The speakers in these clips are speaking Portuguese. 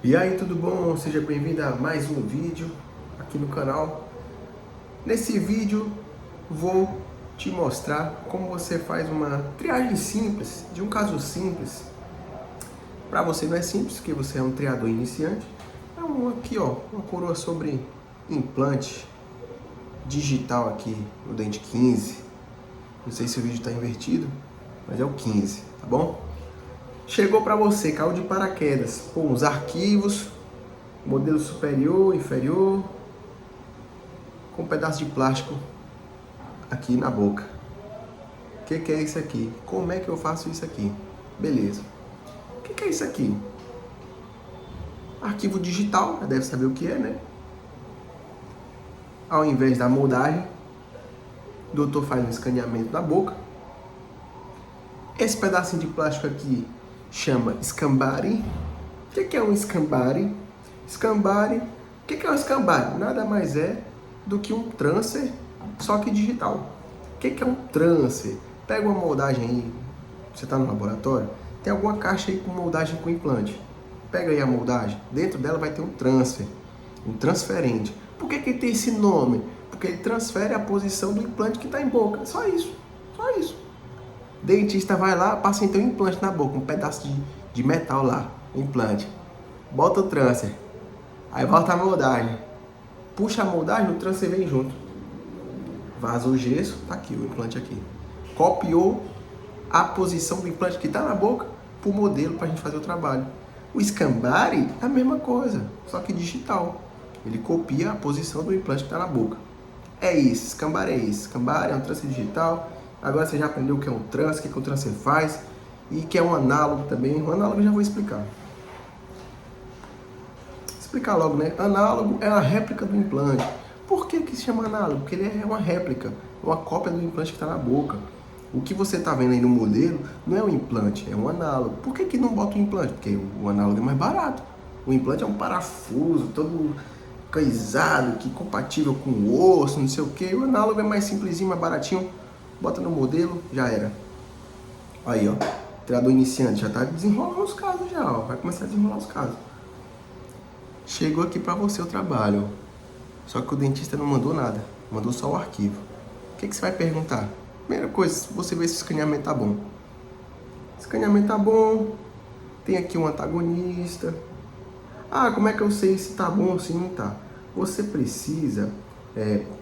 E aí, tudo bom? Seja bem-vindo a mais um vídeo aqui no canal. Nesse vídeo vou te mostrar como você faz uma triagem simples, de um caso simples. Para você não é simples, porque você é um triador iniciante. É aqui, ó, uma coroa sobre implante digital aqui no dente 15. Não sei se o vídeo está invertido, mas é o 15, tá bom? Chegou para você, caiu de paraquedas, com os arquivos, modelo superior, inferior, com um pedaço de plástico aqui na boca. O que é isso aqui? Como é que eu faço isso aqui? Beleza. O que é isso aqui? Arquivo digital, já deve saber o que é, né? Ao invés da moldagem, o doutor faz um escaneamento da boca. Esse pedacinho de plástico aqui chama escambare. O que é um escambare? Escambare. O que é um escambare? Nada mais é do que um transfer, só que digital. O que é um transfer? Pega uma moldagem aí, você está no laboratório, tem alguma caixa aí com moldagem com implante. Pega aí a moldagem, dentro dela vai ter um transfer, um transferente. Por que tem esse nome? Porque ele transfere a posição do implante que está em boca. Só isso, só isso. Dentista vai lá, passa então um implante na boca, um pedaço de metal lá, implante. Bota o transfer, aí volta a moldagem. Puxa a moldagem, o transfer vem junto. Vaza o gesso, tá aqui o implante aqui. Copiou a posição do implante que está na boca para o modelo para a gente fazer o trabalho. O escambare é a mesma coisa, só que digital. Ele copia a posição do implante que está na boca. É isso, escambare é isso. Escambare é um transfer digital. Agora você já aprendeu o que é um transfer, o que o transfer faz e que é um análogo também. O análogo eu já vou explicar. Explicar logo, né? Análogo é a réplica do implante. Por que se chama análogo? Porque ele é uma réplica, uma cópia do implante que está na boca. O que você está vendo aí no modelo não é um implante, é um análogo. Por que não bota o implante? Porque o análogo é mais barato. O implante é um parafuso todo coisado, que compatível com o osso, não sei o que. O análogo é mais simplesinho, mais baratinho. Bota no modelo, já era. Aí, ó. Triador iniciante já está desenrolando os casos já, ó. Vai começar a desenrolar os casos. Chegou aqui para você o trabalho, ó. Só que o dentista não mandou nada, mandou só o arquivo. O que você vai perguntar? Primeira coisa, você vê se o escaneamento tá bom. Escaneamento tá bom, tem aqui um antagonista. Ah, como é que eu sei se tá bom ou se não tá? Você precisa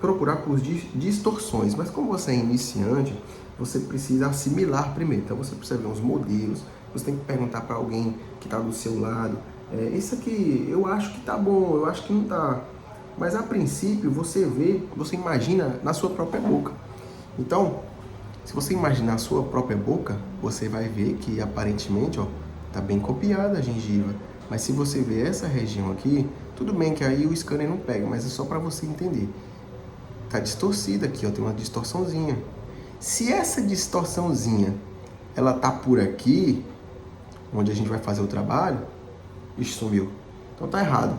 procurar por distorções, mas como você é iniciante, você precisa assimilar primeiro. Então você precisa ver os modelos, você tem que perguntar para alguém que está do seu lado. Isso aqui eu acho que tá bom, eu acho que não tá. Mas a princípio você vê, você imagina na sua própria boca. Então, se você imaginar a sua própria boca, você vai ver que aparentemente, ó, tá bem copiada a gengiva. Mas se você ver essa região aqui, tudo bem que aí o scanner não pega, mas é só para você entender. Tá distorcida aqui, ó, tem uma distorçãozinha. Se essa distorçãozinha, ela tá por aqui, onde a gente vai fazer o trabalho, ixi, sumiu. Então tá errado.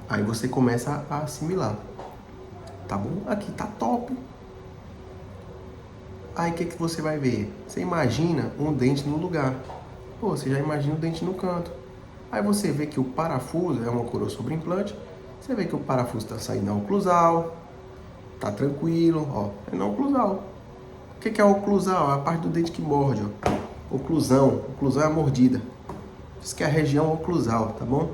Aí você começa a assimilar. Tá bom? Aqui tá top. Aí o que você vai ver? Você imagina um dente no lugar. Pô, você já imagina o dente no canto. Aí você vê que o parafuso é uma coroa sobre implante. Você vê que o parafuso está saindo na oclusal. Tá tranquilo, ó. É na oclusal. O que é a oclusal? É a parte do dente que morde, ó. Oclusão. Oclusão é a mordida. Isso que é a região oclusal, tá bom?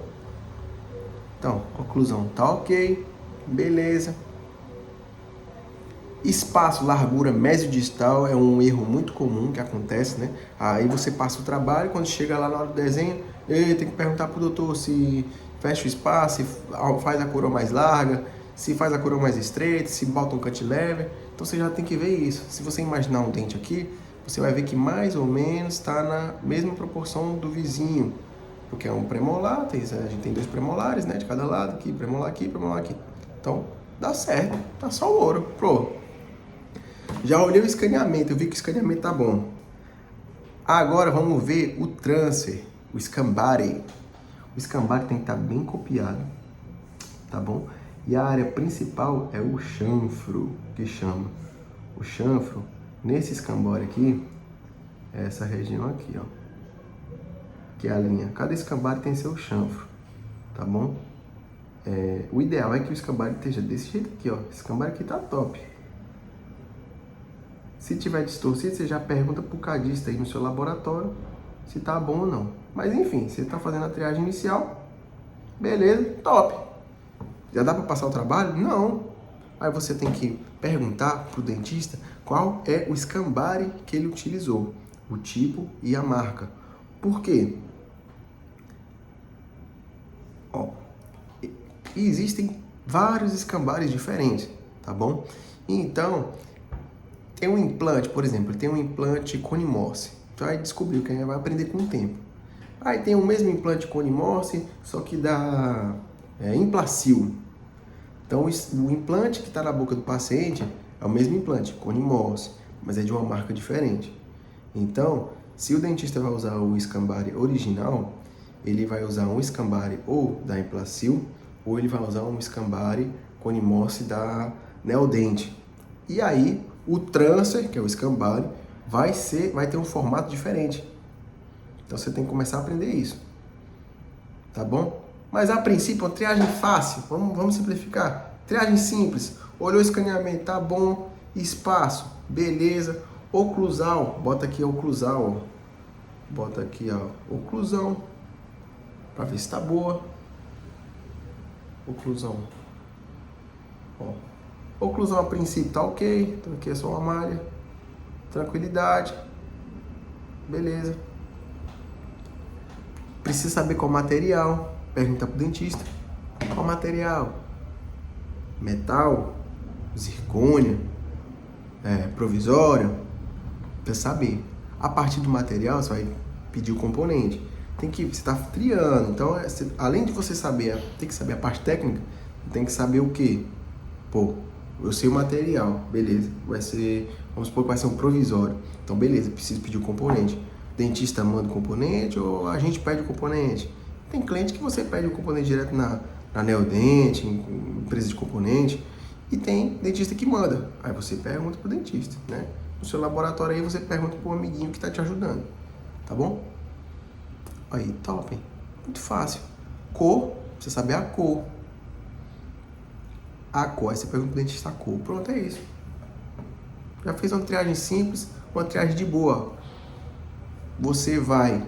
Então, oclusão tá ok. Beleza. Espaço, largura mesiodistal é um erro muito comum que acontece, né? Aí você passa o trabalho, quando chega lá na hora do desenho, tem que perguntar pro doutor se fecha o espaço, se faz a coroa mais larga, se faz a coroa mais estreita, se bota um cantilever. Então você já tem que ver isso. Se você imaginar um dente aqui, você vai ver que mais ou menos está na mesma proporção do vizinho, porque é um premolar, a gente tem dois premolares, né, de cada lado, aqui, premolar aqui, premolar aqui. Então dá certo, tá só o ouro, pronto. Já olhei o escaneamento, eu vi que o escaneamento tá bom. Agora vamos ver o transfer, o escambare. O escambare tem que estar bem copiado, tá bom? E a área principal é o chanfro, que chama. O chanfro, nesse escambare aqui, é essa região aqui, ó. que é a linha. Cada escambare tem seu chanfro, tá bom? O ideal é que o escambare esteja desse jeito aqui, ó. Esse escambare aqui tá top. Se tiver distorcido, você já pergunta pro cadista aí no seu laboratório se tá bom ou não. Mas enfim, você tá fazendo a triagem inicial, beleza, top. Já dá para passar o trabalho? Não. Aí você tem que perguntar pro dentista qual é o escambare que ele utilizou, o tipo e a marca. Por quê? Ó, existem vários escambares diferentes, tá bom? Então, tem um implante, por exemplo, tem um implante Cone Morse. Você vai descobrir, que vai aprender com o tempo. Aí tem o mesmo implante Cone Morse, só que da Implacil. Então, o implante que está na boca do paciente é o mesmo implante, Cone Morse, mas é de uma marca diferente. Então, se o dentista vai usar o escambare original, ele vai usar um escambare ou da Implacil, ou ele vai usar um escambare Cone Morse da Neodent. E aí, o transfer, que é o escambare, vai ter um formato diferente. Então você tem que começar a aprender isso. Tá bom? Mas a princípio, uma triagem fácil. Vamos simplificar. Triagem simples. Olhou o escaneamento, tá bom. Espaço, beleza. Oclusal, bota aqui a oclusal, ó. Bota aqui a oclusão para ver se tá boa. Oclusão. Ó. Oclusão a princípio tá ok. Então aqui é só uma malha. Tranquilidade. Beleza. Precisa saber qual material. Pergunta pro dentista. Qual material? Metal? Zircônia? Provisório? Precisa saber. A partir do material, você vai pedir o componente. Você está triando. Então, além de você saber, tem que saber a parte técnica, tem que saber o quê? Pô, eu sei o material, beleza. Vamos supor que vai ser um provisório. Então, beleza, preciso pedir o componente. O dentista manda o componente ou a gente pede o componente? Tem cliente que você pede o componente direto na Neodent, em empresa de componente, e tem dentista que manda. Aí você pergunta pro dentista, né? No seu laboratório aí você pergunta pro amiguinho que tá te ajudando, tá bom? Aí, top, hein? Muito fácil. Cor, você saber a cor. A cor, aí você pergunta pro dentista a cor. Pronto, é isso. Já fez uma triagem simples, uma triagem de boa. Você vai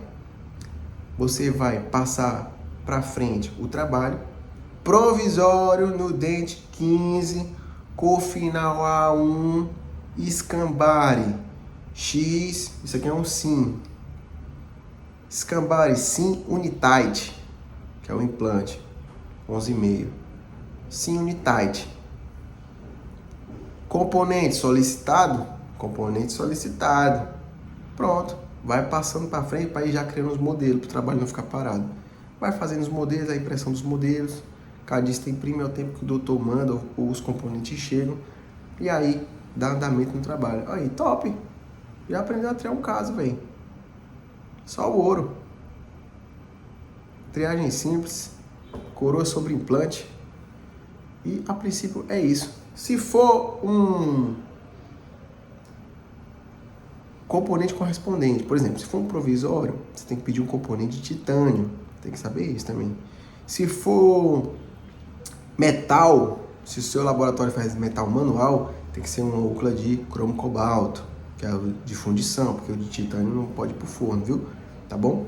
passar para frente o trabalho provisório no dente 15, cor final A1, escambare X, isso aqui é um SIM. Escambare SIM Unitight, que é o implante, 11,5. SIM Unitight. Componente solicitado? Componente solicitado. Pronto. Vai passando para frente para ir já criando os modelos, para o trabalho não ficar parado. Vai fazendo os modelos, a impressão dos modelos. Cadista imprime ao tempo que o doutor manda, ou os componentes chegam. E aí, dá andamento no trabalho. Aí, top! Já aprendeu a triar um caso, velho. Só o ouro. Triagem simples. Coroa sobre implante. E, a princípio, é isso. Se for um componente correspondente, por exemplo, se for um provisório, você tem que pedir um componente de titânio, tem que saber isso também. Se for metal, se o seu laboratório faz metal manual, tem que ser um Ocla de cromo cobalto, que é o de fundição, porque o de titânio não pode ir pro forno, viu? Tá bom?